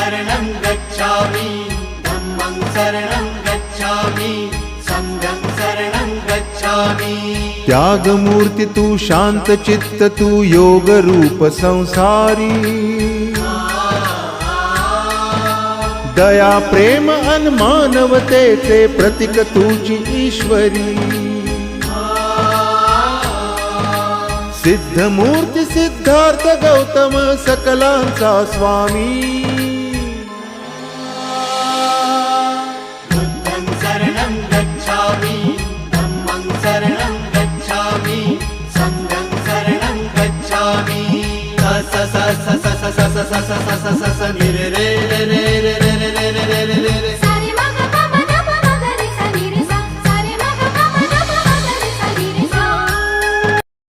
शरणं गच्छामि धम्मं शरणं गच्छामि संघं शरणं गच्छामि। त्यागमूर्ती तू शांत चित्त तू योग रूप संसारी दया प्रेम अन मानवतेचे प्रतीक तुझी ईश्वरी सिद्धमूर्ती सिद्धार्थ गौतम सकलांचा स्वामी बुद्धं शरणं गच्छामि धम्मं शरणं गच्छामि संघं शरणं गच्छामि। स स स स स स स स स स स स स नि रे